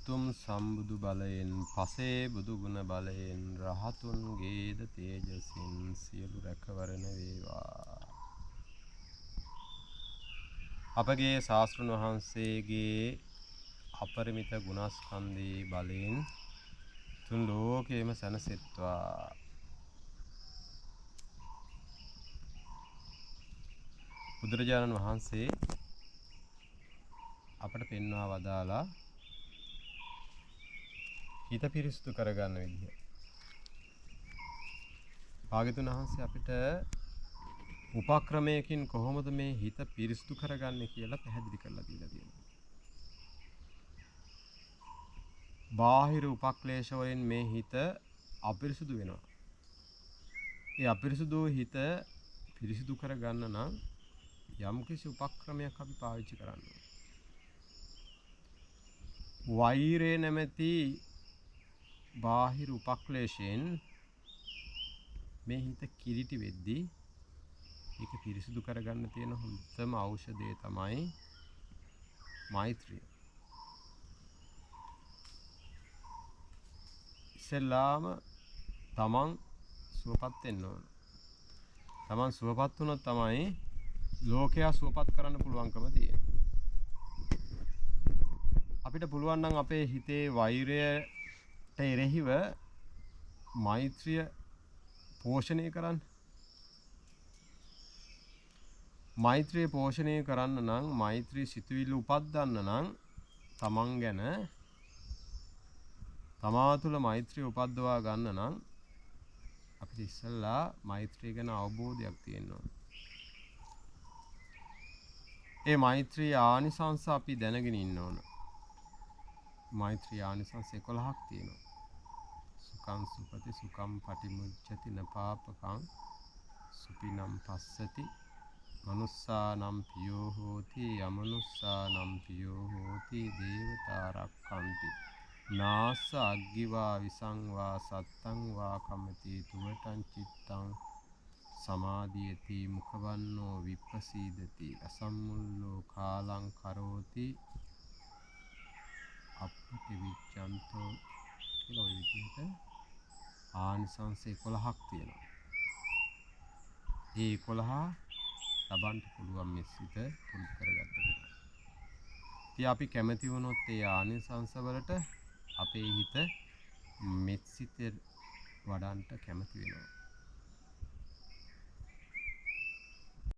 උතුම් සම්බුදු බලයෙන් පසේ බුදු ගුණ බලයෙන් රහතුන්ගේද තේජසින් සියලු රැකවරණ වේවා. අපගේ ශාස්ත්‍රඥ වහන්සේගේ අපරිමිත ගුණස්කන්ධේ බලයෙන් තුන් ලෝකේම සැනසෙත්වා. බුදුරජාණන් වහන්සේ අපට පෙන්වා වදාලා හිත පිරිසුදු කරගන්න විදිහ. භාග්‍යතුන් වහන්සේ අපිට උපක්‍රමයකින් කොහොමද මේ හිත පිරිසුදු කරගන්නේ කියලා පැහැදිලි කරලා දීලා තියෙනවා. බාහිර උපක්ලේශ වලින් මේ හිත අපිරිසුදු වෙනවා. ඒ අපිරිසුදු හිත පිරිසුදු කරගන්න නම් යම්කිසි උපක්‍රමයක් අපි පාවිච්චි කරන්න ඕනේ. වෛරය නැමැති බාහිර උපක්ලේශයෙන් මේ හිත කිලිටි වෙද්දී ඒක පිරිසිදු කරගන්න තියෙන හොඳම ඖෂධය තමයි මෛත්‍රිය. ඉස්සෙල්ලාම තමන් සුවපත් වෙන්න ඕන. තමන් සුවපත් වුණොත් තමයි ලෝකයා සුවපත් කරන්න පුළුවන්කම තියෙන්නේ. අපිට පුළුවන් නම් අපේ හිතේ වෛරයට එරෙහිව මෛත්‍රිය පෝෂණය කරන්න. මෛත්‍රිය පෝෂණය කරන්න නම් මෛත්‍රී සිතුවිල්ල උපද්දන්න නම් තමන් ගැන තමා තුළ මෛත්‍රිය උපද්දවා ගන්න නම් අපිට ඉස්සෙල්ලා මෛත්‍රිය ගැන අවබෝධයක් තියෙන්න ඕන. ඒ මෛත්‍රී ආනිසංස අපි දැනගෙන ඉන්න ඕන. මෛත්‍රී ආනිසංස 11ක් තියෙනවා. සුඛං සුපති සුඛං පටිමුච්ඡති නපාපකං සුපිනම් පස්සති මනුස්සානම් පියෝ හෝති යමනුස්සානම් පියෝ හෝති දේවතා රක්ඛන්ති නාස අග්ගිවා විසංවා සත්තං වා කමති තුවටං චිත්තං සමාධියති මුඛවන්නෝ විප්පසීදති අසම්මුල්ලෝ කාලං කරෝති අප්පටි විච්ඡන්තෝ කියලා ඔය විදිහට ආනිසංස 11ක් තියෙනවා. ඒ 11 ලබන්න පුළුවන් මේ සිත පුරුදු කරගත්ත කෙනා. ඉතින් අපි කැමති වුණොත් ඒ ආනිසංස වලට අපේ හිත මෙත් සිත වඩන්ට කැමති වෙනවා.